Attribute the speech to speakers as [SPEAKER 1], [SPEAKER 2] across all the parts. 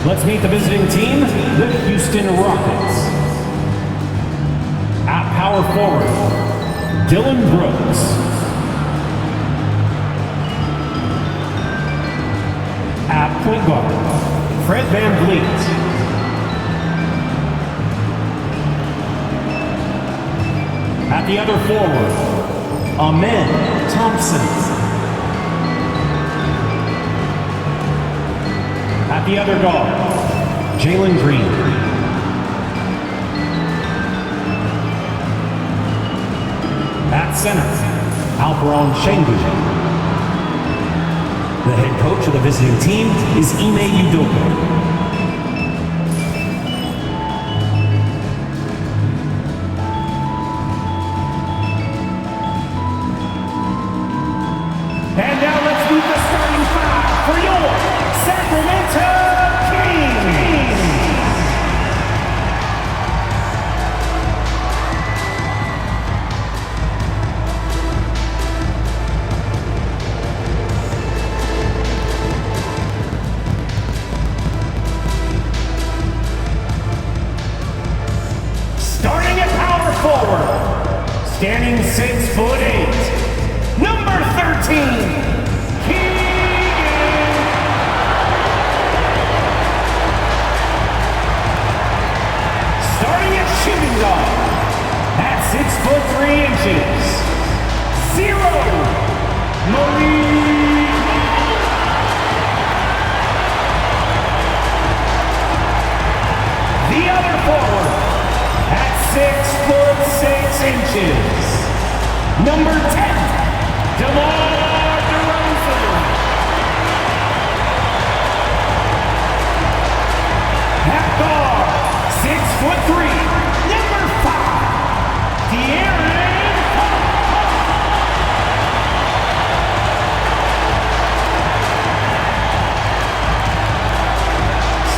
[SPEAKER 1] Let's meet the visiting team, the Houston Rockets. At power forward, Dylan Brooks. At point guard, Fred VanVleet. At the other forward, Amen Thompson. At the other guard, Jalen Green. At center, Alperon Şengün. The head coach of the visiting team is Ime Udoka. And now let's meet the starting five for your Sacramento Kings. Starting at power forward, standing 6'8", number 13. Shooting guard at 6'3", 0, Marie. The other forward at 6'6", number 10, DeMar DeRozan. At guard, 6'3".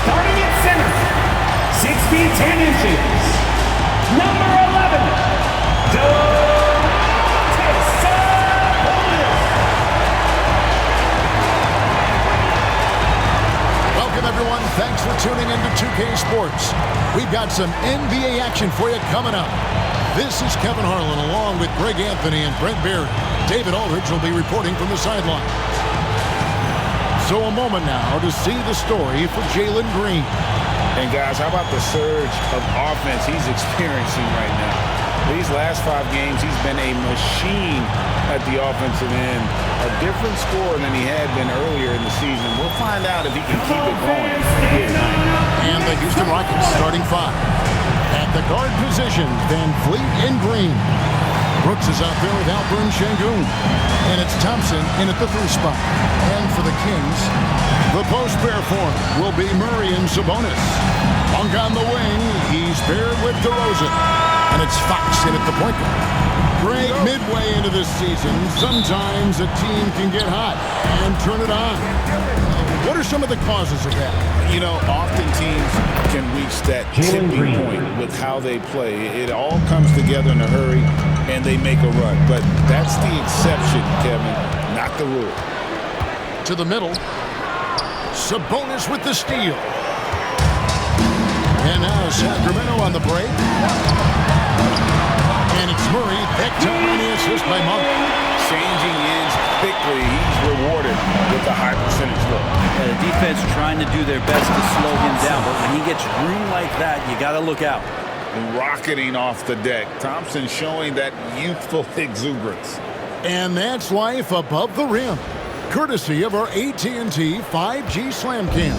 [SPEAKER 1] Starting at center, 6 feet 10 inches, number 11,
[SPEAKER 2] Welcome everyone, thanks for tuning into 2K Sports. We've got some NBA action for you coming up. This is Kevin Harlan along with Greg Anthony and Brent Barry. David Aldridge will be reporting from the sideline. So a moment now to see the story for Jalen Green.
[SPEAKER 3] And guys, how about the surge of offense he's experiencing right now? These last 5 games, he's been a machine at the offensive end. A different scorer than he had been earlier in the season. We'll find out if he can keep it going here tonight.
[SPEAKER 2] And the Houston Rockets starting 5. At the guard position, VanVleet and Green. Brooks is out there with Alperon Şengün. And it's Thompson in at the 3 spot. And for the Kings, the post pair form will be Murray and Sabonis. Monk on the wing, he's paired with DeRozan. And it's Fox in at the point guard. Greg, midway into this season, sometimes a team can get hot and turn it on. What are some of the causes of that?
[SPEAKER 3] You know, often teams can reach that tipping point with how they play. It all comes together in a hurry, and they make a run. But that's the exception, Kevin, not the rule.
[SPEAKER 2] To the middle. Sabonis with the steal. And now Sacramento on the break. And it's Murray. That time the assist by Monk.
[SPEAKER 3] Changing ends quickly. He's rewarded with a high percentage look.
[SPEAKER 4] The defense trying to do their best to slow him down, but when he gets room like that, you got to look out.
[SPEAKER 3] Rocketing off the deck. Thompson showing that youthful exuberance.
[SPEAKER 2] And that's life above the rim, courtesy of our AT&T 5G Slam Cam.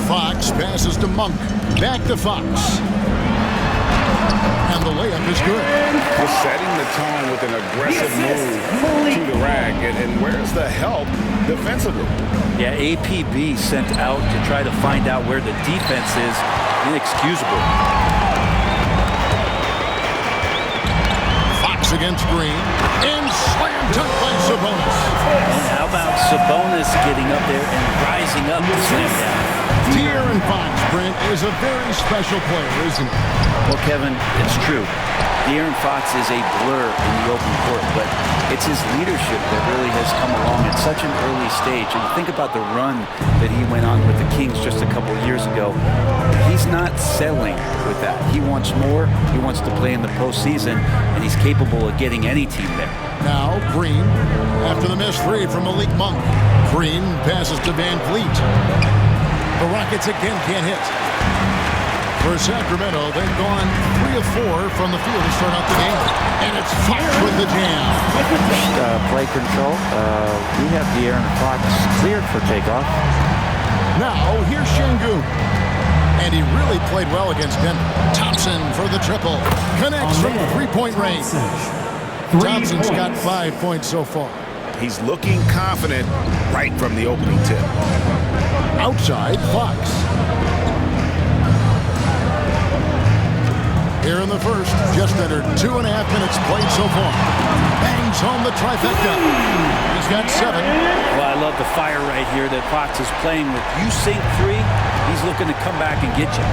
[SPEAKER 2] Fox passes to Monk. Back to Fox. And the layup is good.
[SPEAKER 3] Just setting the tone with an aggressive move to the rack. And where's the help defensively?
[SPEAKER 4] Yeah, APB sent out to try to find out where the defense is. Inexcusable.
[SPEAKER 2] Fox against Green. And slam dunk by Sabonis.
[SPEAKER 4] And how about Sabonis getting up there and rising up to slam down?
[SPEAKER 2] De'Aaron Fox, Brent, is a very special player, isn't he?
[SPEAKER 4] Well, Kevin, it's true. De'Aaron Fox is a blur in the open court, but it's his leadership that really has come along at such an early stage. And you think about the run that he went on with the Kings just a couple of years ago. He's not settling with that. He wants more. He wants to play in the postseason, and he's capable of getting any team there.
[SPEAKER 2] Now, Green, after the missed three from Malik Monk. Green passes to Van Vliet. The Rockets again can't hit. For Sacramento, they've gone 3 of 4 from the field to start out the game. And it's Fox with the jam.
[SPEAKER 5] Play control. We have De'Aaron Fox cleared for takeoff.
[SPEAKER 2] Now, here's Şengün. And he really played well against Denver. Thompson for the triple. Connects from the three-point range. Thompson's got 5 points so far.
[SPEAKER 3] He's looking confident right from the opening tip.
[SPEAKER 2] Outside, Fox. Here in the first, just under 2.5 minutes played so far. Bangs home the trifecta. He's got 7.
[SPEAKER 4] Well, I love the fire right here that Fox is playing with. You sink 3, he's looking to come back and get you.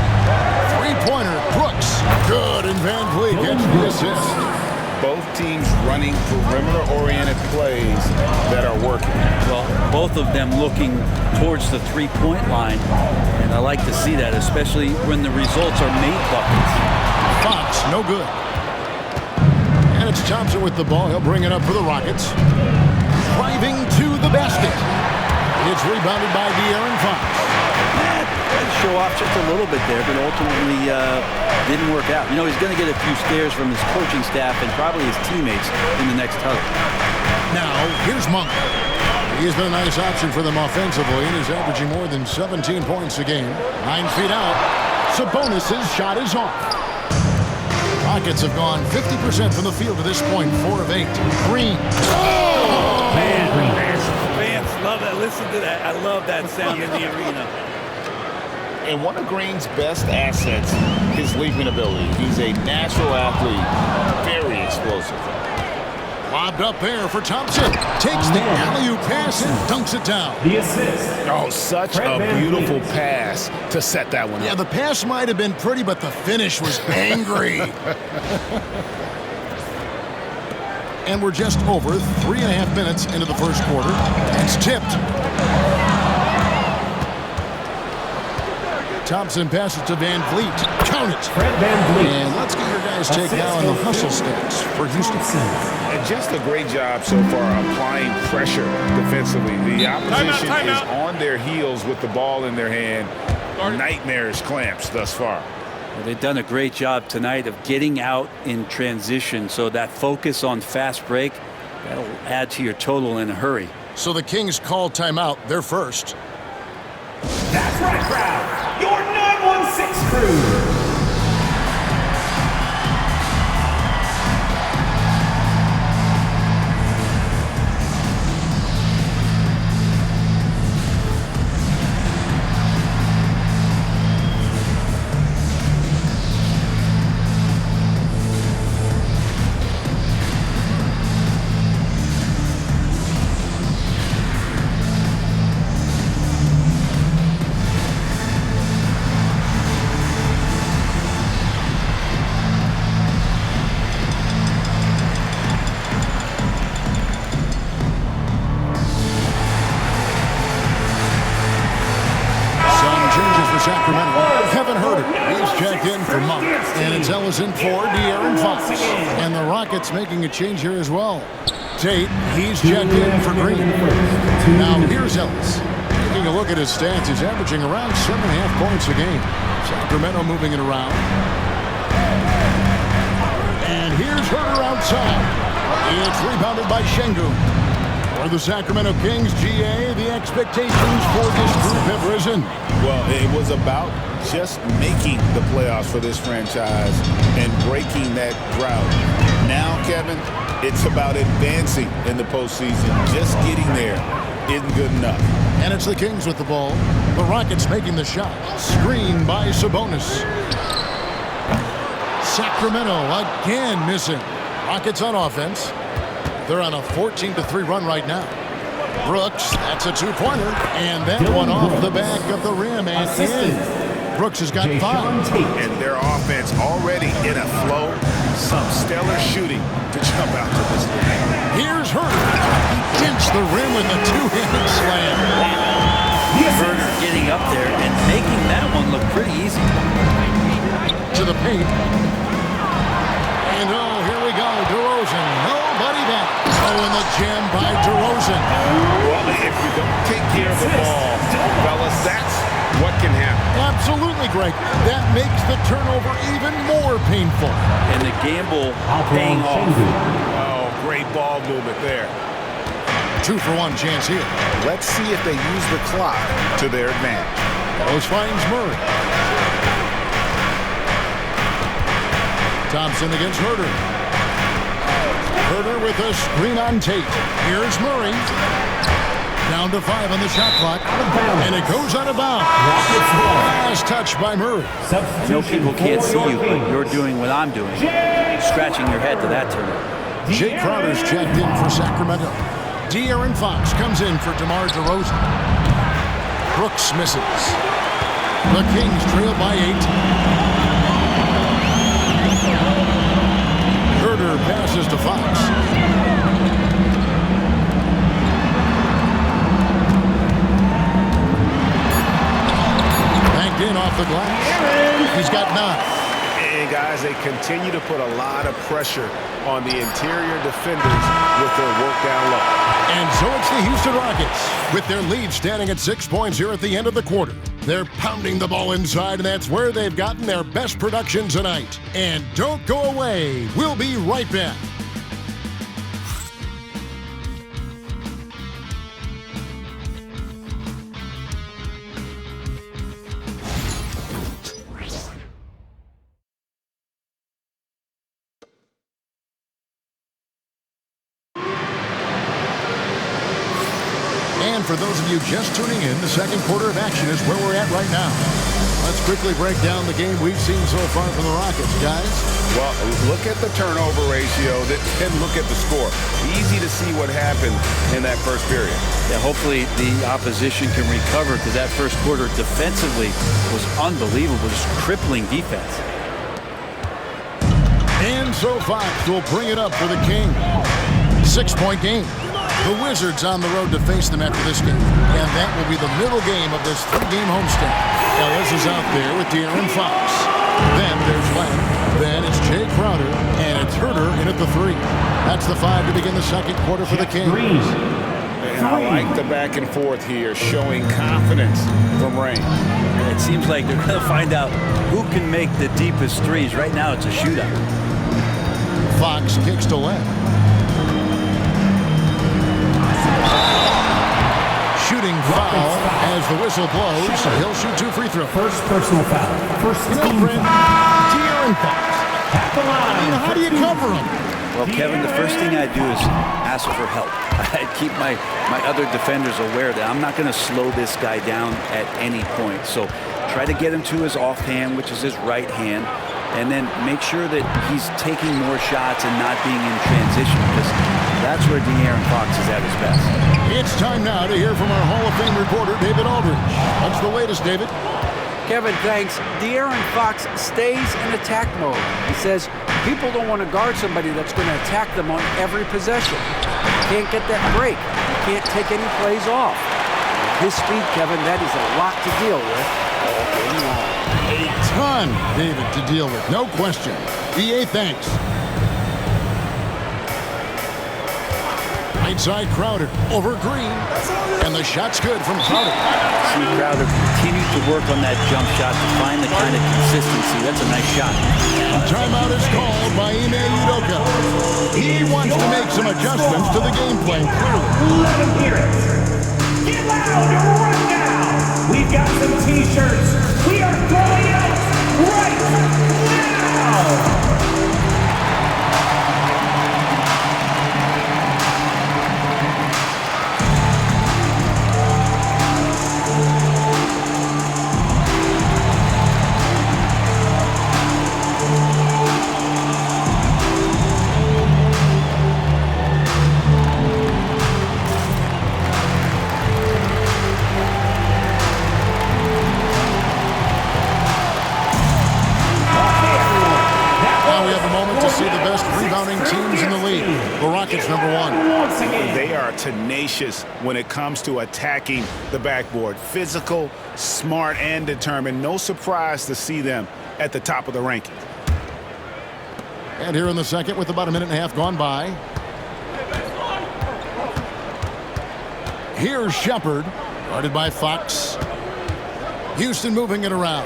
[SPEAKER 2] Three-pointer, Brooks. Good, and Van Vliet gets the assist.
[SPEAKER 3] Both teams running perimeter-oriented plays that are working.
[SPEAKER 4] Well, both of them looking towards the three-point line, and I like to see that, especially when the results are made buckets.
[SPEAKER 2] Fox, no good. And it's Thompson with the ball. He'll bring it up for the Rockets. Driving to the basket. It's rebounded by De'Aaron Fox.
[SPEAKER 4] Show off just a little bit there, but ultimately didn't work out. You know, he's going to get a few stares from his coaching staff and probably his teammates in the next huddle.
[SPEAKER 2] Now, here's Monk. He's been a nice option for them offensively, and is averaging more than 17 points a game. 9 feet out. Sabonis' shot is off. Rockets have gone 50% from the field to this point, 4 of 8. Green. Oh!
[SPEAKER 4] Fans love that. Listen to that. I love that sound in the arena.
[SPEAKER 3] And one of Green's best assets, his leaping ability. He's a natural athlete, very explosive.
[SPEAKER 2] Lobbed up there for Thompson. Takes the alley-oop pass and dunks it down.
[SPEAKER 1] The assist.
[SPEAKER 3] Oh, such a beautiful pass to set that one up.
[SPEAKER 2] Yeah, the pass might have been pretty, but the finish was angry. And we're just over 3.5 minutes into the first quarter. It's tipped. Thompson passes to Van Vliet. Count it.
[SPEAKER 1] Fred Van Vliet.
[SPEAKER 2] And let's get your guys' take now on the hustle stats for Houston.
[SPEAKER 3] And just a great job so far applying pressure defensively. The opposition is on their heels with the ball in their hand. Nightmares clamps thus far.
[SPEAKER 4] Well, they've done a great job tonight of getting out in transition, so that focus on fast break, that'll add to your total in a hurry.
[SPEAKER 2] So the Kings call timeout. They're first.
[SPEAKER 1] That's right, crowd. Your 916 crew.
[SPEAKER 2] In for De'Aaron Fox. And the Rockets making a change here as well. Tate, he's checked in for Green. Now here's Ellis. Taking a look at his stats, he's averaging around 7.5 points a game. Sacramento moving it around. And here's Herter outside. It's rebounded by Şengün. For the Sacramento Kings, GA, the expectations for this group have risen.
[SPEAKER 3] Well, it was about just making the playoffs for this franchise and breaking that drought. Now, Kevin, it's about advancing in the postseason. Just getting there isn't good enough.
[SPEAKER 2] And it's the Kings with the ball. The Rockets making the shot. Screen by Sabonis. Sacramento again missing. Rockets on offense. They're on a 14-3 run right now. Brooks, that's a two-pointer, and that one off the back of the rim and in. Brooks has got 5.
[SPEAKER 3] And their offense already in a flow. Some stellar shooting to jump out to this league.
[SPEAKER 2] Here's Herder. He dinked the rim with a two-handed slam.
[SPEAKER 4] Herder getting up there and making that one look pretty easy.
[SPEAKER 2] To the paint. And here we go. DeRozan. Nobody back. Oh, and the jam by DeRozan.
[SPEAKER 3] Well, if you don't take care of the ball, fellas, that's what can happen.
[SPEAKER 2] Absolutely, Greg. That makes the turnover even more painful.
[SPEAKER 4] And the gamble paying off.
[SPEAKER 3] Oh, great ball movement there.
[SPEAKER 2] 2-for-1 chance here.
[SPEAKER 3] Let's see if they use the clock to their advantage.
[SPEAKER 2] Rose finds Murray. Thompson against Herder. Herder with a screen on Tate. Here's Murray. Down to 5 on the shot clock. And it goes out of bounds. Last touch by Murray.
[SPEAKER 4] I know people can't see you, but you're doing what I'm doing. Scratching your head to that turnover.
[SPEAKER 2] Jay Crowder's checked in for Sacramento. De'Aaron Fox comes in for DeMar DeRozan. Brooks misses. The Kings trail by 8. Herder passes to Fox. Banked in off the glass. He's got 9.
[SPEAKER 3] And guys, they continue to put a lot of pressure on the interior defenders with their work down low.
[SPEAKER 2] And so it's the Houston Rockets with their lead standing at 6 points here at the end of the quarter. They're pounding the ball inside, and that's where they've gotten their best production tonight. And don't go away. We'll be right back. And for those of you just tuning in, the second quarter of action is where we're at right now. Let's quickly break down the game we've seen so far from the Rockets, guys.
[SPEAKER 3] Well, look at the turnover ratio, then look at the score. Easy to see what happened in that first period.
[SPEAKER 4] Yeah, hopefully the opposition can recover, because that first quarter defensively was unbelievable, just crippling defense.
[SPEAKER 2] And so Fox will bring it up for the Kings. 6-point game. The Wizards on the road to face them after this game. And that will be the middle game of this 3-game homestand. Ellis is out there with De'Aaron Fox. Then there's Len. Then it's Jay Crowder. And it's Herder in at the 3. That's the 5 to begin the second quarter for the Kings.
[SPEAKER 3] And I like the back and forth here, showing confidence from Rain.
[SPEAKER 4] It seems like they're going to find out who can make the deepest threes. Right now it's a shootout.
[SPEAKER 2] Fox kicks to Len. Shooting foul as the whistle blows. He'll shoot 2 free throws.
[SPEAKER 1] First personal foul. First team foul.
[SPEAKER 2] De'Aaron Fox. How do you cover him?
[SPEAKER 4] Well, Kevin, the first thing I do is ask for help. I keep my other defenders aware that I'm not going to slow this guy down at any point. So try to get him to his offhand, which is his right hand, and then make sure that he's taking more shots and not being in transition, because that's where De'Aaron Fox is at his best.
[SPEAKER 2] It's time now to hear from our Hall of Fame reporter, David Aldridge. What's the latest, David?
[SPEAKER 6] Kevin, thanks. De'Aaron Fox stays in attack mode. He says people don't want to guard somebody that's going to attack them on every possession. Can't get that break. Can't take any plays off. His speed, Kevin, that is a lot to deal with.
[SPEAKER 2] A ton, David, to deal with. No question. EA, thanks. Right side Crowder over Green. And the shot's good from Crowder.
[SPEAKER 4] See Crowder continue to work on that jump shot to find the kind of consistency. That's a nice shot.
[SPEAKER 2] A timeout is called by Ime Udoka. He wants to make some adjustments to the game plan, clearly.
[SPEAKER 1] Let him hear it. Get loud right now. We've got some T-shirts. We are throwing out right now.
[SPEAKER 2] number one.
[SPEAKER 1] Once again.
[SPEAKER 3] They are tenacious when it comes to attacking the backboard. Physical, smart, and determined. No surprise to see them at the top of the ranking.
[SPEAKER 2] And here in the second with about a minute and a half gone by. Here's Shepard, guarded by Fox. Houston moving it around.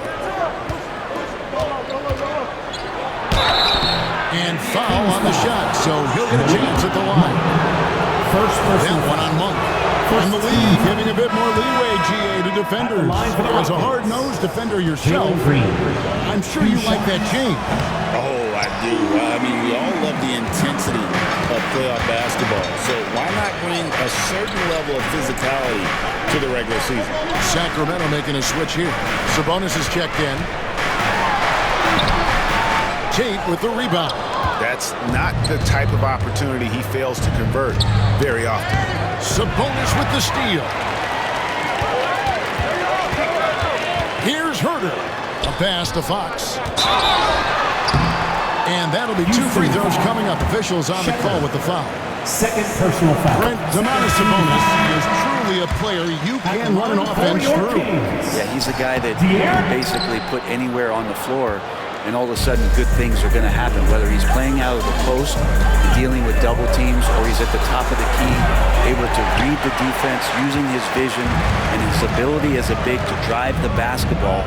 [SPEAKER 2] And foul on the shot, so he'll get a chance at the line.
[SPEAKER 1] First person.
[SPEAKER 2] Then one on Monk. And the league giving a bit more leeway, GA, to defenders. As a hard-nosed defender yourself, I'm sure you like that change.
[SPEAKER 7] Oh, I do. I mean, we all love the intensity of playoff basketball. So why not bring a certain level of physicality to the regular season?
[SPEAKER 2] Sacramento making a switch here. Sabonis is checked in. Tate with the rebound.
[SPEAKER 3] That's not the type of opportunity he fails to convert very often.
[SPEAKER 2] Sabonis with the steal. Here's Herter. A pass to Fox. And that'll be 2 free throws coming up. Officials on the call with the foul.
[SPEAKER 1] Second personal foul.
[SPEAKER 2] Brent, Sabonis is truly a player you can run an offense through.
[SPEAKER 4] Yeah, he's a guy that you can basically put anywhere on the floor, and all of a sudden good things are going to happen, whether he's playing out of the post, dealing with double teams, or he's at the top of the key, able to read the defense, using his vision and his ability as a big to drive the basketball.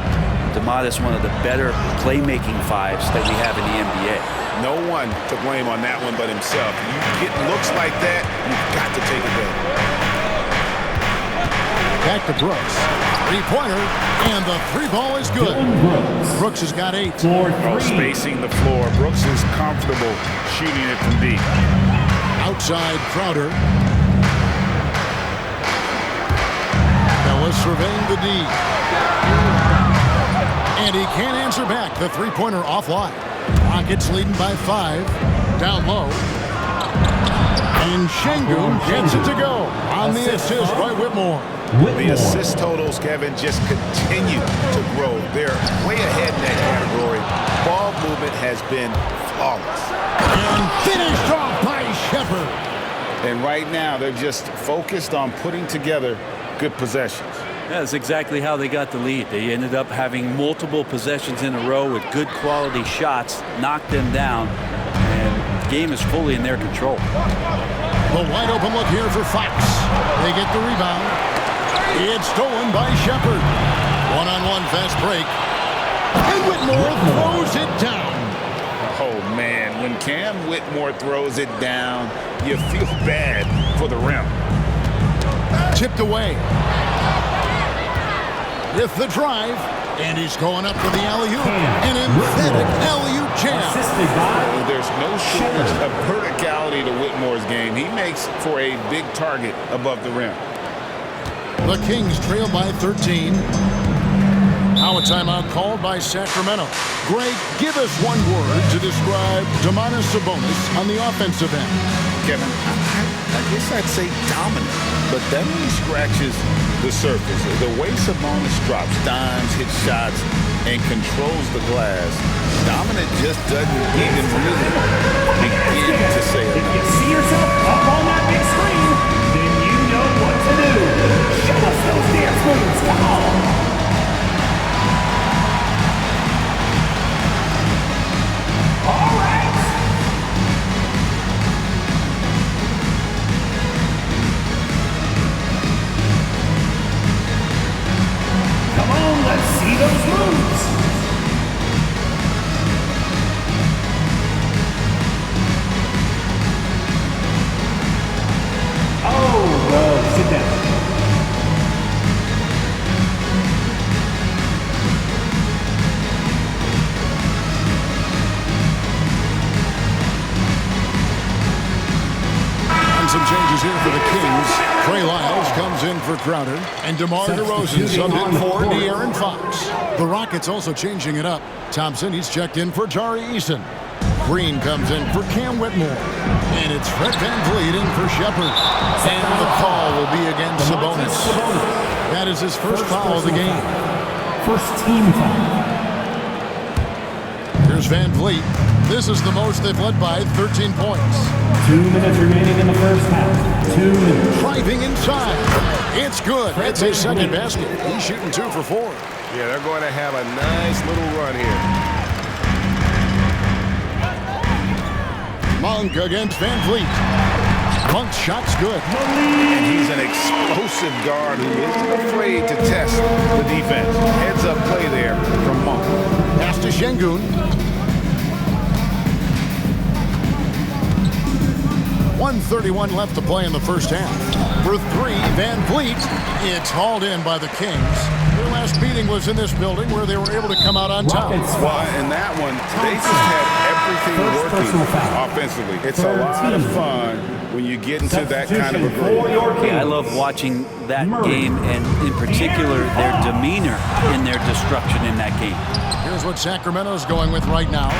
[SPEAKER 4] Domantas, one of the better playmaking fives that we have in the NBA.
[SPEAKER 3] No one to blame on that one but himself. You get looks like that, you've got to take advantage.
[SPEAKER 2] Back to Brooks. Three-pointer, and the three ball is good. Brooks has got 8.
[SPEAKER 3] Spacing the floor. Brooks is comfortable shooting it from deep.
[SPEAKER 2] Outside Crowder. Ellis surveying the D. And he can't answer back. The three-pointer offline. Rockets leading by 5. Down low. And Şengün gets it to go on the assist by Whitmore.
[SPEAKER 3] The assist totals, Kevin, just continue to grow. They're way ahead in that category. Ball movement has been flawless.
[SPEAKER 2] And finished off by Shepard.
[SPEAKER 3] And right now, they're just focused on putting together good possessions.
[SPEAKER 4] That's exactly how they got the lead. They ended up having multiple possessions in a row with good quality shots, knocked them down, and the game is fully in their control.
[SPEAKER 2] The wide open look here for Fox. They get the rebound. It's stolen by Shepard. One-on-one fast break. And Whitmore throws it down.
[SPEAKER 3] Oh, man, when Cam Whitmore throws it down, you feel bad for the rim.
[SPEAKER 2] Tipped away. With the drive, and he's going up for the alley-oop. An emphatic alley-oop jam.
[SPEAKER 3] There's no shortage of verticality to Whitmore's game. He makes for a big target above the rim.
[SPEAKER 2] The Kings trail by 13. Now a timeout called by Sacramento. Greg, give us one word to describe Domantas Sabonis on the offensive end.
[SPEAKER 3] Kevin, I guess I'd say dominant, but that only scratches the surface. The way Sabonis drops dimes, hits shots, and controls the glass, dominant just doesn't even really begin to say it.
[SPEAKER 1] If you see yourself up on that big screen, then you know what to do. Show us those dance moves. Come on. All right. Come on, let's see those moves. Oh, well, sit down.
[SPEAKER 2] Some changes here for the Kings. Trey Lyles comes in for Crowder. And DeMar DeRozan subbed in for De'Aaron Fox. The Rockets also changing it up. Thompson, he's checked in for Tari Eason. Green comes in for Cam Whitmore. And it's Fred VanVleet in for Shepard. And the call will be against Sabonis. That is his first foul of the game.
[SPEAKER 1] First team foul.
[SPEAKER 2] Here's Van Vliet. This is the most they've led by, 13 points.
[SPEAKER 1] 2 minutes remaining in the first half. 2 minutes.
[SPEAKER 2] Driving inside. It's good. It's his second basket. He's shooting 2 for 4.
[SPEAKER 3] Yeah, they're going to have a nice little run here.
[SPEAKER 2] Monk against Van Vliet. Monk's shot's good.
[SPEAKER 3] And he's an explosive guard who isn't afraid to test the defense. Heads up play there from Monk.
[SPEAKER 2] Pass to Şengün. 1:31 left to play in the first half. For 3, Van Vliet. It's hauled in by the Kings. Their last meeting was in this building where they were able to come out on top.
[SPEAKER 3] Well, in that one, they just had everything working offensively. It's a lot of fun when you get into that kind of a groove.
[SPEAKER 4] Yeah, I love watching that game, and in particular, their demeanor in their destruction in that game.
[SPEAKER 2] Here's what Sacramento's going with right now.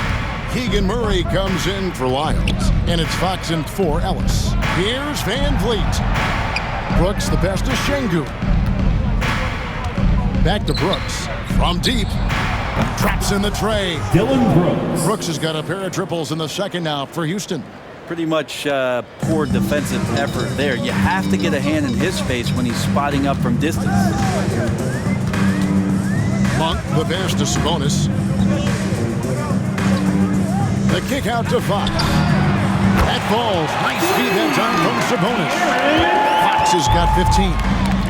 [SPEAKER 2] Keegan Murray comes in for Lyles, and it's Fox in for Ellis. Here's Van Vliet. Brooks, the pass to Şengün. Back to Brooks. From deep. Traps in the tray.
[SPEAKER 1] Dylan Brooks.
[SPEAKER 2] Brooks has got a pair of triples in the second now for Houston.
[SPEAKER 4] Pretty much poor defensive effort there. You have to get a hand in his face when he's spotting up from distance.
[SPEAKER 2] Monk, the pass to Sabonis. The kick out to Fox. That falls. Nice feed that time from Sabonis. Fox has got 15.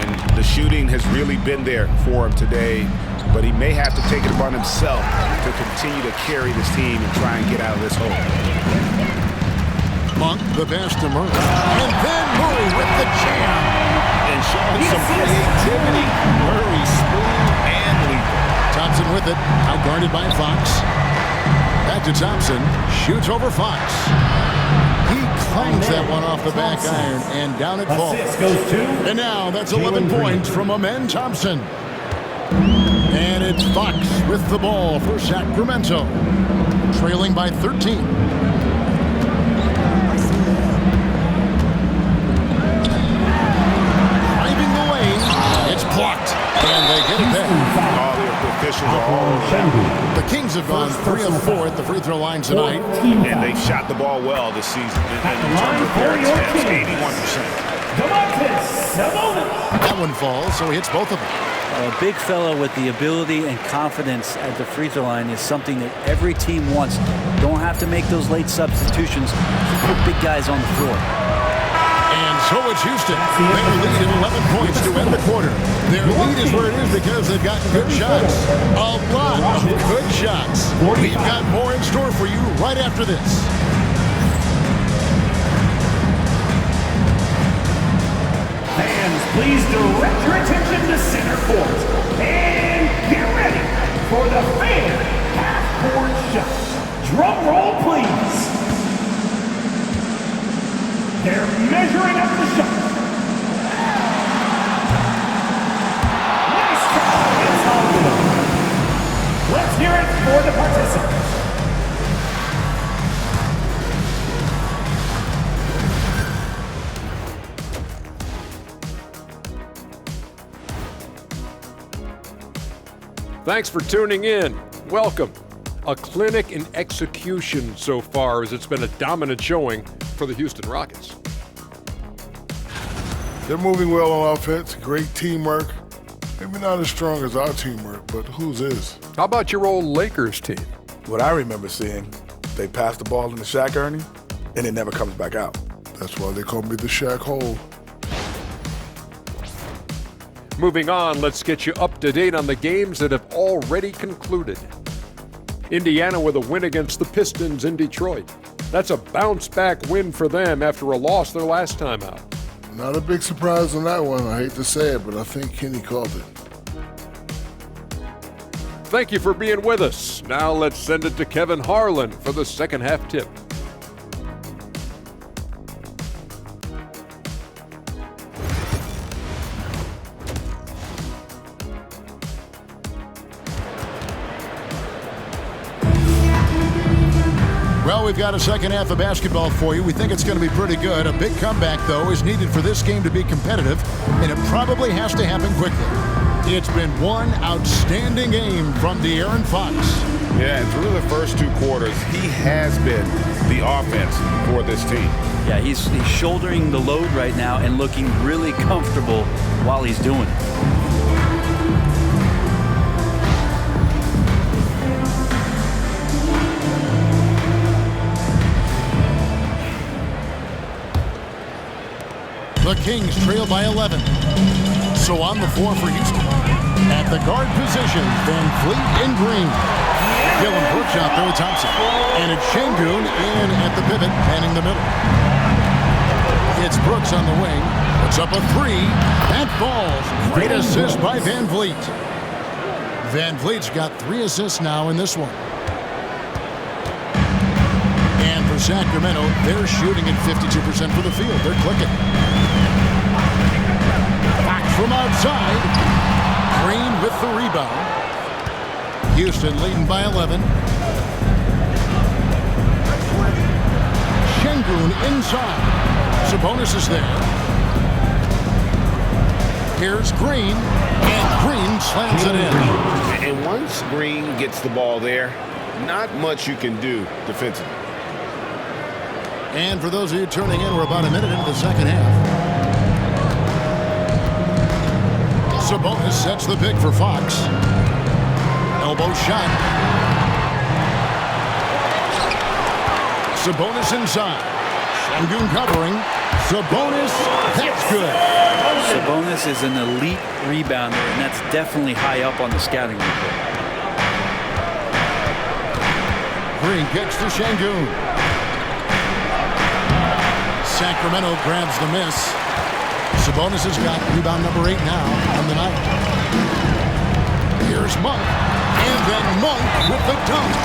[SPEAKER 3] And the shooting has really been there for him today, but he may have to take it upon himself to continue to carry this team and try and get out of this hole.
[SPEAKER 2] Monk, the pass to Murray. And then Murray with the jam.
[SPEAKER 3] And showing some creativity. Murray smooth and lethal.
[SPEAKER 2] Thompson with it. Out guarded by Fox. Back to Thompson. Shoots over Fox. He clangs that one off the back iron, and down it falls. And now that's 11 points from Amen Thompson. And it's Fox with the ball for Sacramento. Trailing by 13. Driving the lane. It's blocked. And they get it back.
[SPEAKER 3] All the officials are all over.
[SPEAKER 2] The Kings have gone 3 of 4 at the free throw line tonight.
[SPEAKER 3] And they've shot the ball well this season. In terms of their attempts, 81%.
[SPEAKER 2] That one falls, so he hits both of them.
[SPEAKER 4] A big fellow with the ability and confidence at the free throw line is something that every team wants. Don't have to make those late substitutions. Put big guys on the floor.
[SPEAKER 2] And so it's Houston. They lead at 11 points to end the quarter. Their lead is where it is because they've gotten good shots. A lot of good shots. We've got more in store for you right after this.
[SPEAKER 1] Fans, please direct your attention to center court. And get ready for the fan half-court shot. Drum roll, please. They're measuring up the shot. Nice try. It's all good. Let's hear it for the participants.
[SPEAKER 8] Thanks for tuning in. Welcome. A clinic in execution so far, as it's been a dominant showing for the Houston Rockets.
[SPEAKER 9] They're moving well on offense, great teamwork. Maybe not as strong as our teamwork, but whose is?
[SPEAKER 8] How about your old Lakers team?
[SPEAKER 10] What I remember seeing, they pass the ball in the Shaq Ernie, and it never comes back out.
[SPEAKER 9] That's why they call me the Shaq Hole.
[SPEAKER 8] Moving on, let's get you up to date on the games that have already concluded. Indiana with a win against the Pistons in Detroit. That's a bounce-back win for them after a loss their last time out.
[SPEAKER 9] Not a big surprise on that one. I hate to say it, but I think Kenny called it.
[SPEAKER 8] Thank you for being with us. Now let's send it to Kevin Harlan for the second half tip.
[SPEAKER 2] Well, we've got a second half of basketball for you. We think it's going to be pretty good. A big comeback, though, is needed for this game to be competitive, and it probably has to happen quickly. It's been one outstanding game from De'Aaron Fox.
[SPEAKER 3] Yeah, and through the first 2 quarters, he has been the offense for this team.
[SPEAKER 4] Yeah, he's shouldering the load right now and looking really comfortable while he's doing it.
[SPEAKER 2] The Kings trail by 11. So on the floor for Houston. At the guard position, Van Fleet in green. Dylan Brooks out there with Thompson. And it's Şengün in at the pivot, panning the middle. It's Brooks on the wing. Puts up a 3. That falls. Great assist by Van Vliet. Van Vliet's got 3 assists now in this one. And for Sacramento, they're shooting at 52% for the field. They're clicking. Back from outside. Green with the rebound. Houston leading by 11. Şengün inside. Sabonis is there. Here's Green, and Green slams it in.
[SPEAKER 3] And once Green gets the ball there, not much you can do defensively.
[SPEAKER 2] And for those of you turning in, we're about a minute into the second half. Sabonis sets the pick for Fox. Elbow shot. Sabonis inside. Şengün covering. Sabonis, that's good.
[SPEAKER 4] Sabonis is an elite rebounder, and that's definitely high up on the scouting report.
[SPEAKER 2] Green kicks to Şengün. Sacramento grabs the miss. Sabonis has got rebound number 8 now on the night. Here's Monk. And then Monk with the dunk.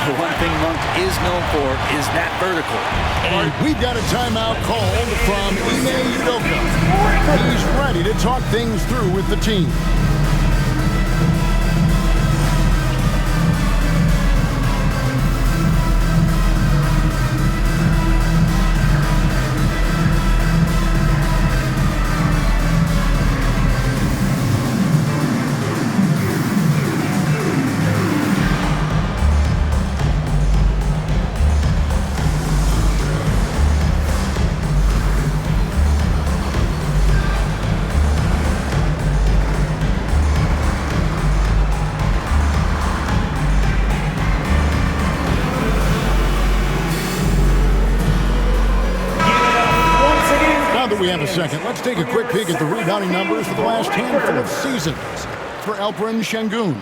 [SPEAKER 4] The one thing Monk is known for is that vertical.
[SPEAKER 2] And we've got a timeout called from Ime Udoka. He's ready to talk things through with the team. We have a second. Let's take a quick peek at the rebounding numbers for the last handful of seasons for Alperen Şengün.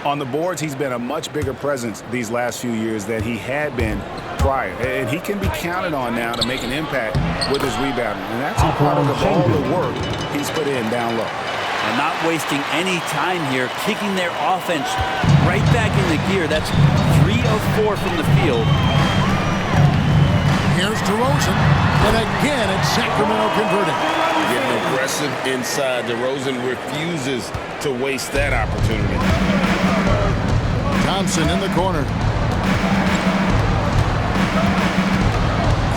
[SPEAKER 3] On the boards, he's been a much bigger presence these last few years than he had been prior. And he can be counted on now to make an impact with his rebounding. And that's a part of all the work he's put in down low.
[SPEAKER 4] And not wasting any time here, kicking their offense right back into gear. That's 3 of 4 from the field.
[SPEAKER 2] Here's DeRozan, and again it's Sacramento converting.
[SPEAKER 3] Getting aggressive inside. DeRozan refuses to waste that opportunity.
[SPEAKER 2] Thompson in the corner.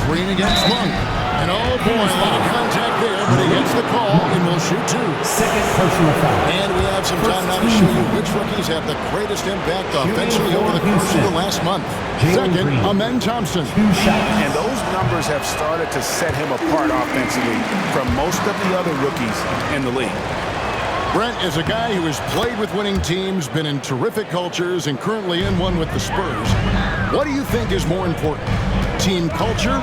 [SPEAKER 2] Green against Monk. And oh boy, a lot of contact there, but he gets the call and will shoot 2.
[SPEAKER 1] Second personal foul.
[SPEAKER 2] And we have some time now to show you which rookies have the greatest impact offensively over the course of the last month. Second, Amen Thompson.
[SPEAKER 3] And those numbers have started to set him apart offensively from most of the other rookies in the league.
[SPEAKER 2] Brent is a guy who has played with winning teams, been in terrific cultures, and currently in one with the Spurs. What do you think is more important, team culture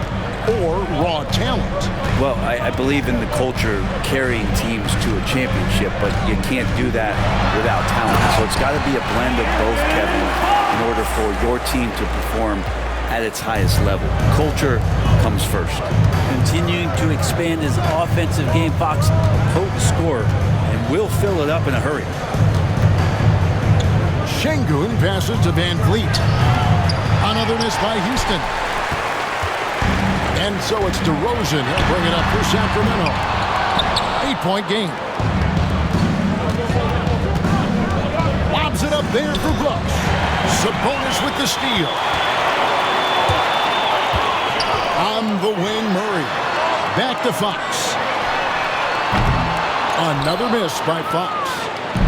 [SPEAKER 2] or raw talent?
[SPEAKER 4] Well, I believe in the culture carrying teams to a championship, but you can't do that without talent. So it's got to be a blend of both, Kevin, in order for your team to perform at its highest level. Culture comes first. Continuing to expand his offensive game, Fox, potent scorer, and will fill it up in a hurry.
[SPEAKER 2] Şengün passes to Van Vliet. Another miss by Houston. And so it's DeRozan. He'll bring it up for Sacramento. 8-point game. Lobs it up there for Brooks. Sabonis with the steal. On the wing, Murray. Back to Fox. Another miss by Fox.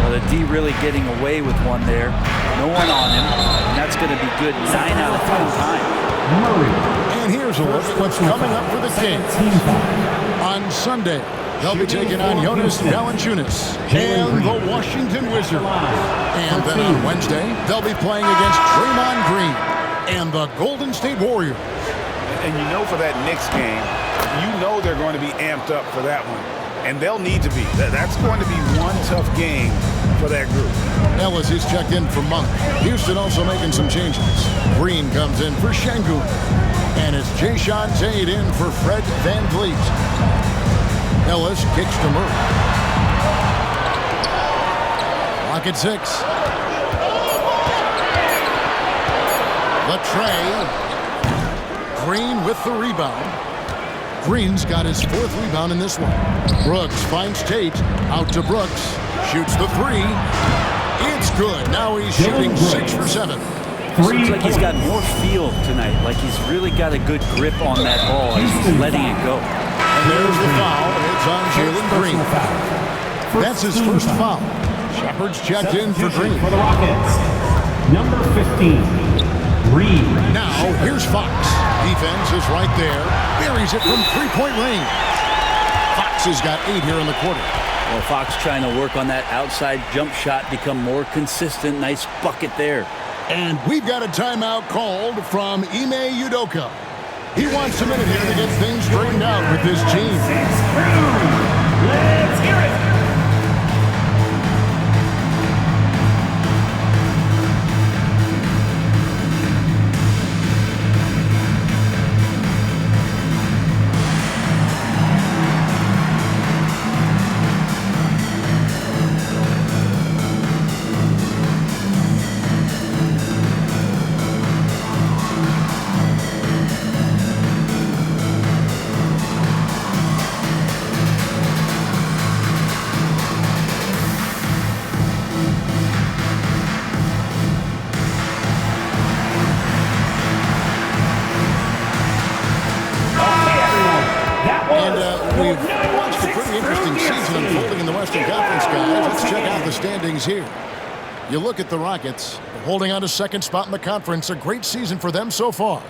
[SPEAKER 4] Well, the D really getting away with one there. No one on him, and that's going to be good 9 out of 10 times.
[SPEAKER 2] And here's a look at what's coming up for the Kings. On Sunday, they'll be taking on Jonas Valanciunas and the Washington Wizards. And then on Wednesday, they'll be playing against Draymond Green and the Golden State Warriors.
[SPEAKER 3] And you know, for that Knicks game, you know they're going to be amped up for that one. And they'll need to be. That's going to be one tough game for that group.
[SPEAKER 2] Ellis is checked in for Monk. Houston also making some changes. Green comes in for Şengün. And it's Jayshawn Tate in for Fred VanVleet. Ellis kicks to Murray. Clock at 6. Latray. Green with the rebound. Green's got his 4th rebound in this one. Brooks finds Tate. Out to Brooks. Shoots the 3. It's good. Now he's shooting 6 for 7.
[SPEAKER 4] Seems like he's got more feel tonight. Like he's really got a good grip on that ball and he's letting it go.
[SPEAKER 2] And there's the foul. It's on Jalen Green. That's his first foul. Shepard's checked in for Green.
[SPEAKER 1] For the Rockets, number 15, Green.
[SPEAKER 2] Now, here's Fox. Defense is right there. Buries it from 3-point range. Fox has got 8 here in the quarter.
[SPEAKER 4] Well, Fox trying to work on that outside jump shot, become more consistent. Nice bucket there.
[SPEAKER 2] And we've got a timeout called from Ime Udoka. He wants a minute here to get things straightened out with this team.
[SPEAKER 1] Let's hear it.
[SPEAKER 2] Here. You look at the Rockets, holding on to second spot in the conference. A great season for them so far.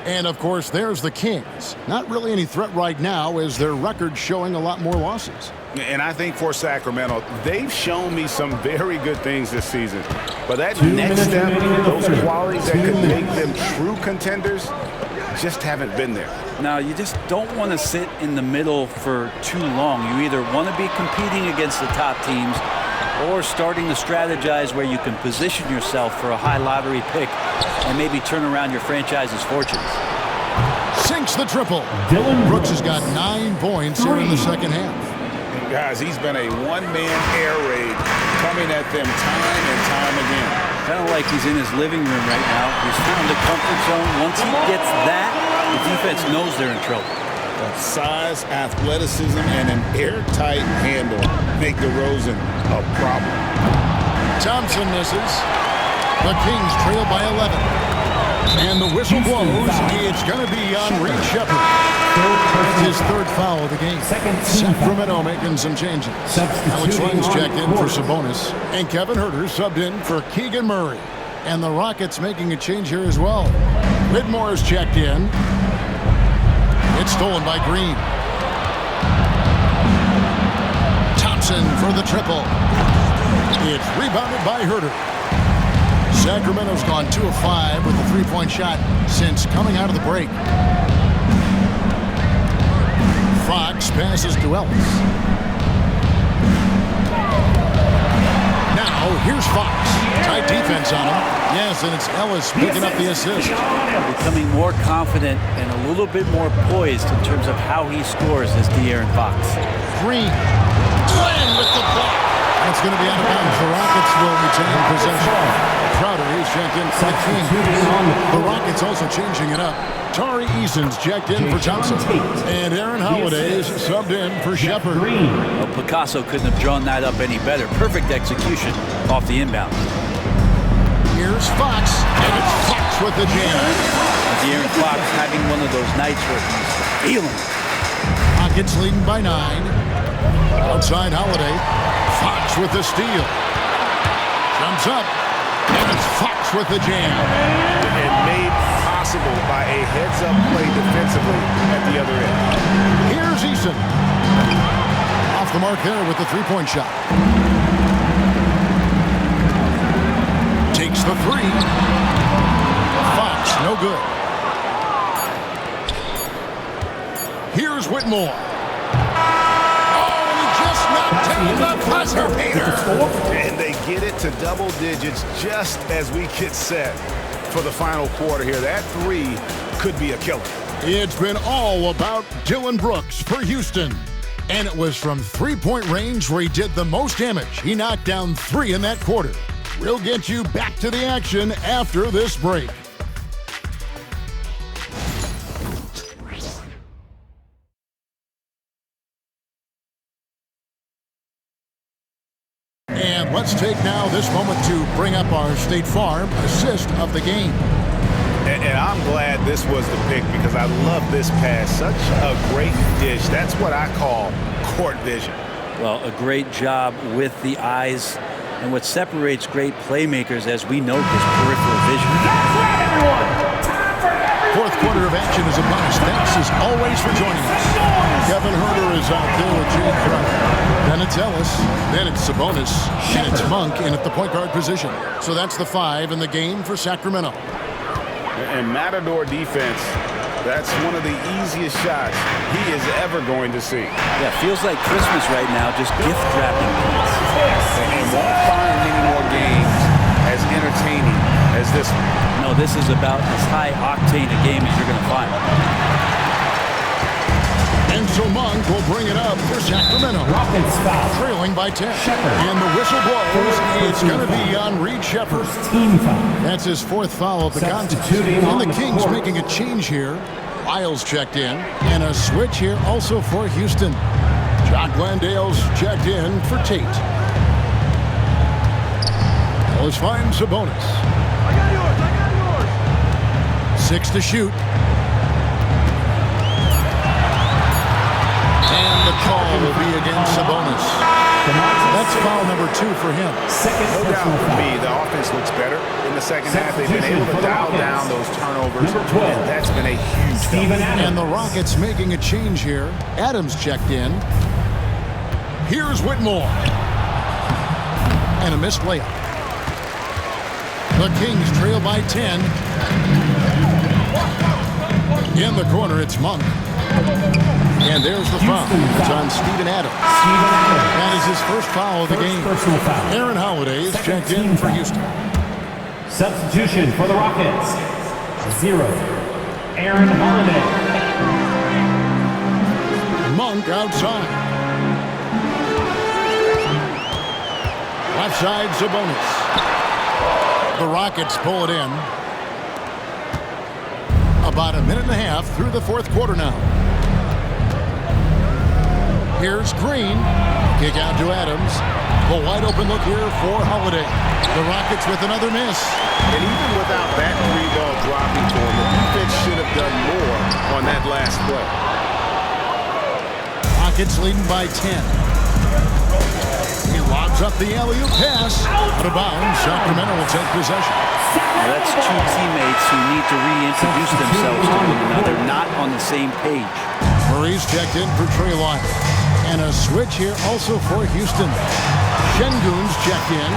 [SPEAKER 2] And, of course, there's the Kings. Not really any threat right now as their record showing a lot more losses.
[SPEAKER 3] And I think for Sacramento, they've shown me some very good things this season. But that next step, those qualities that could make them true contenders, just haven't been there.
[SPEAKER 4] Now, you just don't want to sit in the middle for too long. You either want to be competing against the top teams or starting to strategize where you can position yourself for a high lottery pick and maybe turn around your franchise's fortunes.
[SPEAKER 2] Sinks the triple. Brooks has got 9 points here in the second half.
[SPEAKER 3] And guys, he's been a one-man air raid coming at them time and time again.
[SPEAKER 4] Kind of like he's in his living room right now. He's found the comfort zone. Once he gets that, the defense knows they're in trouble.
[SPEAKER 3] Size, athleticism, and an airtight handle make DeRozan a problem.
[SPEAKER 2] Thompson misses. The Kings trail by 11. And the whistle blows. It's going to be on Reed Shepard. His 3rd foul of the game. Sacramento making some changes. Alex Len's checked in for Sabonis. And Kevin Huerter subbed in for Keegan Murray. And the Rockets making a change here as well. Whitmore is checked in. It's stolen by Green. Thompson for the triple. It's rebounded by Huerter. Sacramento's gone 2 of 5 with the 3-point shot since coming out of the break. Fox passes to Ellis. Now, here's Fox. Tight defense on him. Yes, and it's Ellis picking up the assist.
[SPEAKER 4] Becoming more confident and a little bit more poised in terms of how he scores as De'Aaron Fox.
[SPEAKER 2] Green. Glenn with the block. That's going to be out of bounds. The Rockets will retain possession. Crowder is checked in for the Kings. The Rockets also changing it up. Tari Eason's checked in for Thompson. And Aaron Holiday's subbed in for Shepard.
[SPEAKER 4] Well, Picasso couldn't have drawn that up any better. Perfect execution off the inbound.
[SPEAKER 2] Here's Fox. And it's Fox with the jam.
[SPEAKER 4] De'Aaron Fox having one of those nights where he's feeling.
[SPEAKER 2] Rockets leading by 9. Outside Holiday. Fox with the steal. Jumps up. And it's Brooks with the jam.
[SPEAKER 3] And made possible by a heads-up play defensively at the other end.
[SPEAKER 2] Here's Eason. Off the mark there with the three-point shot. Takes the three. Fox, no good. Here's Whitmore. Oh, and he just knocked down the buzzer beater.
[SPEAKER 3] And they get it to double digits just as we get set for the final quarter here. That three could be a killer.
[SPEAKER 2] It's been all about Dylan Brooks for Houston. And it was from three-point range where he did the most damage. He knocked down three in that quarter. We'll get you back to the action after this break. And let's take now this moment to bring up our State Farm assist of the game.
[SPEAKER 3] And I'm glad this was the pick because I love this pass. Such a great dish. That's what I call court vision.
[SPEAKER 4] Well, a great job with the eyes. And what separates great playmakers, as we note, is peripheral vision.
[SPEAKER 1] That's right, everyone. Time for everyone.
[SPEAKER 2] Fourth quarter of action is upon us. Thanks as always for joining us. Kevin Herter is out there with Jake Crump. Then it's Ellis. Then it's Sabonis. And it's Monk in at the point guard position. So that's the 5 in the game for Sacramento.
[SPEAKER 3] And Matador defense, that's one of the easiest shots he is ever going to see.
[SPEAKER 4] Yeah, feels like Christmas right now, just gift wrapping points.
[SPEAKER 3] And won't find many more games as entertaining as this one.
[SPEAKER 4] No, this is about as high octane a game as you're going to find.
[SPEAKER 2] And so Monk will bring it up for Sacramento.
[SPEAKER 1] Rockets foul.
[SPEAKER 2] Trailing by 10.
[SPEAKER 1] Shepard.
[SPEAKER 2] And the whistle blows. It's going to be on Reed Shepard.
[SPEAKER 1] First team foul.
[SPEAKER 2] That's his 4th foul of the contest.
[SPEAKER 1] Substituting
[SPEAKER 2] And the
[SPEAKER 1] on the
[SPEAKER 2] Kings
[SPEAKER 1] court.
[SPEAKER 2] making a change here. Lyles checked in. And a switch here also for Houston. John Glandale's checked in for Tate. Ellis finds Sabonis.
[SPEAKER 11] I got yours.
[SPEAKER 2] 6 to shoot. And the call will be against Sabonis. That's foul number 2 for him.
[SPEAKER 1] Second
[SPEAKER 3] No doubt
[SPEAKER 1] personal
[SPEAKER 3] for
[SPEAKER 1] foul.
[SPEAKER 3] me, the offense looks better in the second half. They've been able to dial down those turnovers,
[SPEAKER 1] Number 12.
[SPEAKER 3] and that's been a huge
[SPEAKER 1] Steven
[SPEAKER 3] help.
[SPEAKER 1] Adams.
[SPEAKER 2] And the Rockets making a change here. Adams checked in. Here's Whitmore. And a missed layup. The Kings trail by 10. In the corner, it's Monk. And there's the foul. It's on Steven Adams. That is his first foul of the game.
[SPEAKER 1] Personal foul.
[SPEAKER 2] Aaron Holiday is checked in for Houston.
[SPEAKER 1] Substitution for the Rockets. 0. Aaron Holiday.
[SPEAKER 2] Monk outside. Left side, Sabonis. The Rockets pull it in. About a minute and a half through the 4th quarter now. Here's Green. Kick out to Adams. The wide open look here for Holiday. The Rockets with another miss.
[SPEAKER 3] And even without that 3-ball dropping for him, the defense should have done more on that last play.
[SPEAKER 2] Rockets leading by 10. He lobs up the alley-oop pass. Out of bounds. Sacramento will take possession.
[SPEAKER 4] Now that's 2 teammates who need to reintroduce themselves to one another, not on the same page.
[SPEAKER 2] Murray's checked in for Trey Lyles. And a switch here also for Houston. Şengün's checked in.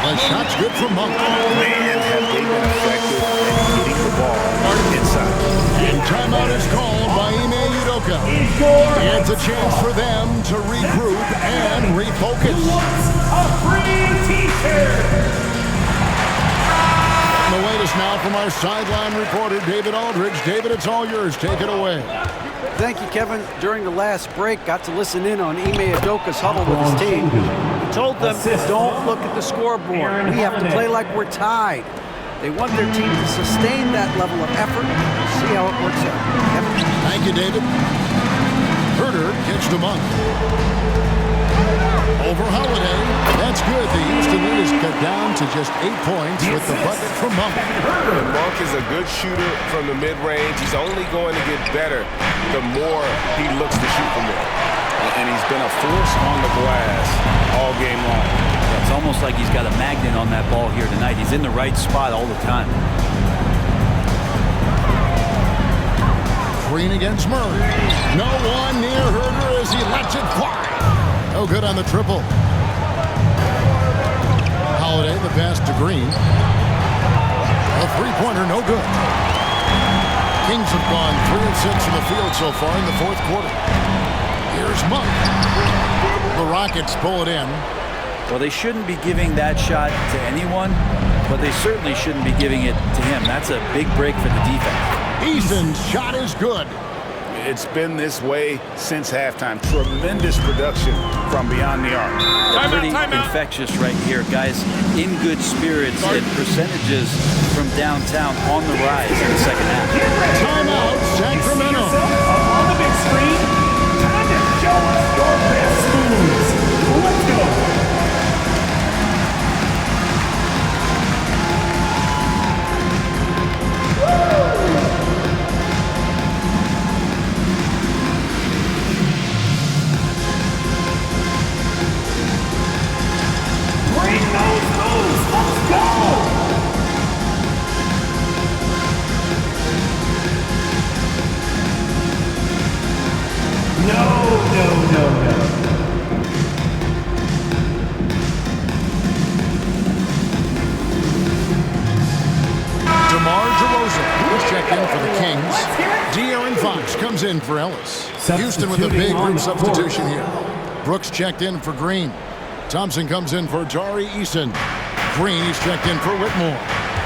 [SPEAKER 2] The shot's good for Monk.
[SPEAKER 3] Man, have they been effective at hitting the ball inside.
[SPEAKER 2] And timeout is called by Ime Udoka. It's a chance for them to regroup and refocus.
[SPEAKER 1] A free t-shirt.
[SPEAKER 2] And the latest now from our sideline reporter, David Aldridge. David, it's all yours. Take it away.
[SPEAKER 6] Thank you, Kevin. During the last break, got to listen in on Ime Udoka's huddle with his team. He told them, don't look at the scoreboard. We have to play like we're tied. They want their team to sustain that level of effort. See how it works out. Kevin?
[SPEAKER 2] Thank you, David. Herter gets to Monk. Over Holiday. That's good. The Houston lead is cut down to just 8 points with the bucket from Monk.
[SPEAKER 3] And Monk is a good shooter from the mid-range. He's only going to get better the more he looks to shoot from there. And he's been a force on the glass all game long.
[SPEAKER 4] It's almost like he's got a magnet on that ball here tonight. He's in the right spot all the time.
[SPEAKER 2] Green against Murray. No one near Herder as he lets it fly. No good on the triple. Holiday, the pass to Green. A three-pointer, no good. Kings have gone 3 of 6 from the field so far in the fourth quarter. Here's Monk. The Rockets pull it in.
[SPEAKER 4] Well, they shouldn't be giving that shot to anyone, but they certainly shouldn't be giving it to him. That's a big break for the defense.
[SPEAKER 2] Eason's shot is good.
[SPEAKER 3] It's been this way since halftime. Tremendous production from beyond the arc.
[SPEAKER 4] Pretty infectious right here, guys. In good spirits and percentages from downtown on the rise in the second half.
[SPEAKER 2] Timeout, Sacramento.
[SPEAKER 1] On the big screen, time to show us your best moves. Let's go.
[SPEAKER 2] Comes in for Ellis. Houston with a big group substitution here. Brooks checked in for Green. Thompson comes in for Tari Eason. Green is checked in for Whitmore.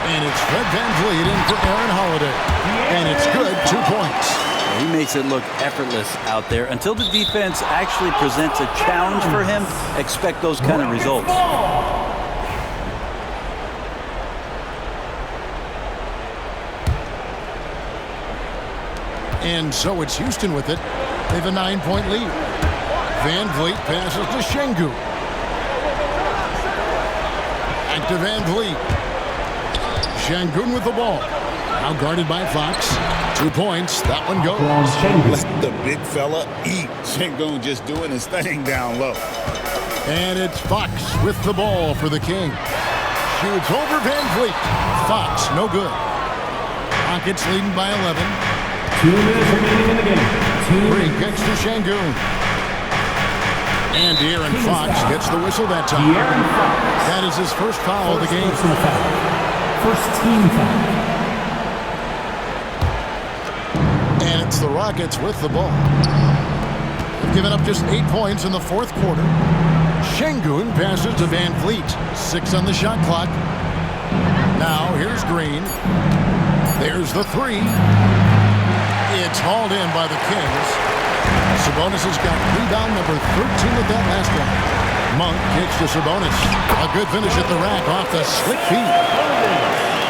[SPEAKER 2] And it's Fred VanVleet in for Aaron Holiday. And it's good, 2 points.
[SPEAKER 4] He makes it look effortless out there. Until the defense actually presents a challenge for him, expect those kind of results.
[SPEAKER 2] And so it's Houston with it. They have a 9-point lead. VanVleet passes to Şengün. Back to VanVleet. Şengün with the ball. Now guarded by Fox. 2 points. That one goes.
[SPEAKER 7] Let the big fella eat. Şengün just doing his thing down low.
[SPEAKER 2] And it's Fox with the ball for the King. Shoots over VanVleet. Fox, no good. Rockets leading by 11.
[SPEAKER 1] 2 minutes remaining in the game.
[SPEAKER 2] Green kicks to Şengün. And De'Aaron Fox gets the whistle that time. That is his first foul of the game.
[SPEAKER 1] First team foul.
[SPEAKER 2] And it's the Rockets with the ball. They've given up just 8 points in the fourth quarter. Şengün passes to VanVleet. 6 on the shot clock. Now here's Green. There's the three. It's hauled in by the Kings. Sabonis has got rebound number 13 with that last one. Monk kicks to Sabonis. A good finish at the rack off the slick feet.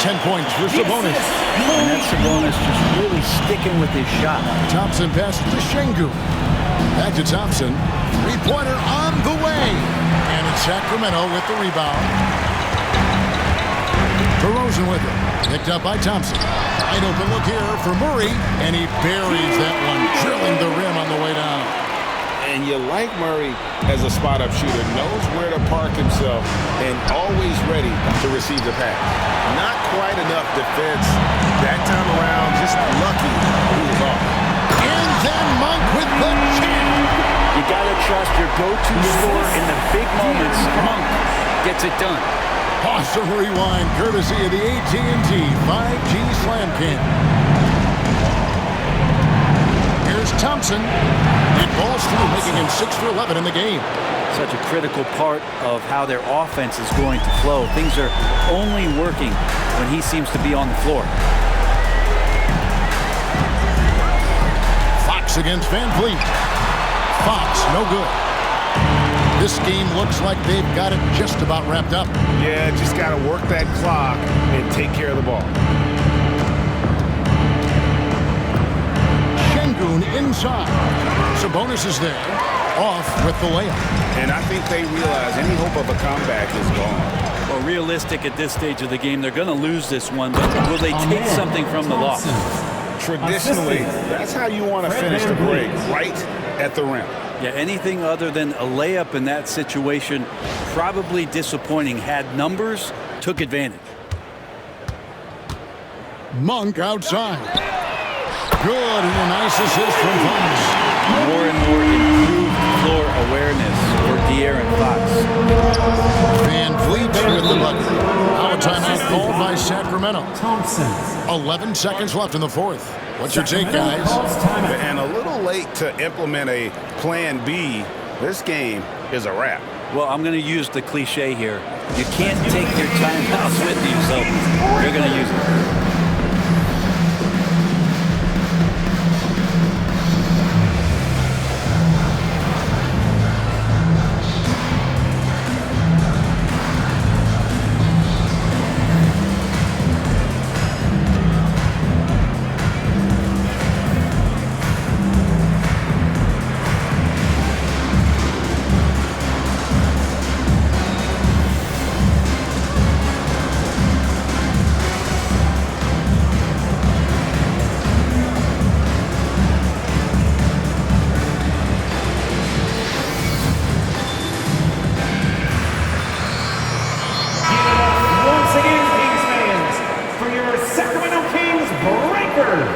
[SPEAKER 2] 10 points for Sabonis.
[SPEAKER 4] And that's Sabonis just really sticking with his shot.
[SPEAKER 2] Thompson passes to Şengün. Back to Thompson. Three-pointer on the way. And it's Sacramento with the rebound. DeRozan with it. Picked up by Thompson. Wide open look here for Murray, and he buries that one, drilling the rim on the way down.
[SPEAKER 3] And you like Murray as a spot-up shooter, knows where to park himself, and always ready to receive the pass. Not quite enough defense that time around, just lucky he was off.
[SPEAKER 2] And then Monk with the jam.
[SPEAKER 4] You got to trust your go-to scorer in the big moments. Monk gets it done.
[SPEAKER 2] Awesome rewind, courtesy of the AT&T 5G Slam Cam. Here's Thompson. It balls through, making him 6 for 11 in the game.
[SPEAKER 4] Such a critical part of how their offense is going to flow. Things are only working when he seems to be on the floor.
[SPEAKER 2] Fox against VanVleet. Fox, no good. This game looks like they've got it just about wrapped up.
[SPEAKER 3] Yeah, just got to work that clock and take care of the ball.
[SPEAKER 2] Şengün inside. Sabonis is there. Off with the layup.
[SPEAKER 3] And I think they realize any hope of a comeback is gone.
[SPEAKER 4] Well, realistic at this stage of the game, they're going to lose this one, but will they take something from the loss?
[SPEAKER 3] Traditionally, that's how you want to finish the break, right at the rim.
[SPEAKER 4] Yeah, anything other than a layup in that situation, probably disappointing. Had numbers, took advantage.
[SPEAKER 2] Monk outside. Good, and a nice assist from Fox.
[SPEAKER 4] More and more improved floor awareness for De'Aaron Fox.
[SPEAKER 2] Van Vliet with the bucket. Now a timeout called by Sacramento.
[SPEAKER 1] Thompson.
[SPEAKER 2] 11 seconds left in the fourth. What's your take, guys?
[SPEAKER 3] And a little late to implement a plan B. This game is a wrap.
[SPEAKER 4] Well, I'm going to use the cliche here. You can't take your timeouts with you, so you're going to use it.
[SPEAKER 1] Once again, Kings fans, for your Sacramento Kings Breakers.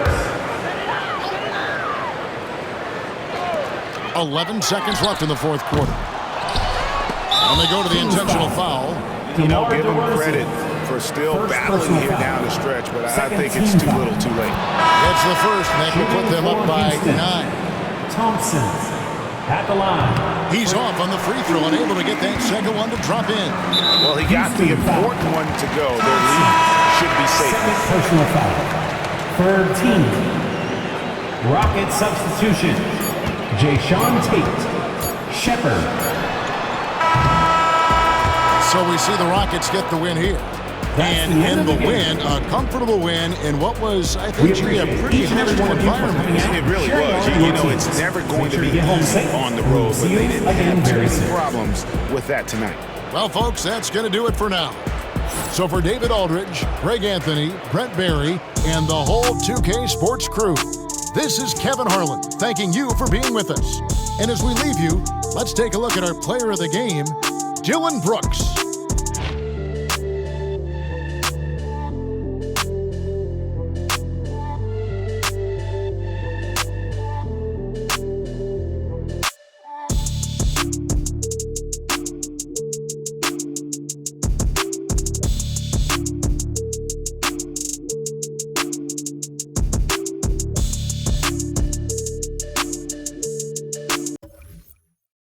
[SPEAKER 2] 11 seconds left in the fourth quarter. And they go to the intentional foul.
[SPEAKER 3] You know, give him credit for still battling here down the stretch, but I think it's too little too late.
[SPEAKER 2] It's the first, and that can put them up by 9.
[SPEAKER 1] Thompson at the line.
[SPEAKER 2] He's off on the free throw and able to get that second one to drop in.
[SPEAKER 3] Well, he got the important one to go. Their lead should be safe.
[SPEAKER 1] Second personal foul. Third team. Rocket substitution. Jayshawn Tate. Shepard.
[SPEAKER 2] So we see the Rockets get the win here. And in the win, a comfortable win in what was, I think, a pretty hostile environment.
[SPEAKER 3] It really was. You know, it's never going to be easy on the road, but they didn't have too many problems with that tonight.
[SPEAKER 2] Well, folks, that's going to do it for now. So for David Aldridge, Greg Anthony, Brent Barry, and the whole 2K Sports crew, this is Kevin Harlan thanking you for being with us. And as we leave you, let's take a look at our player of the game, Dylan Brooks.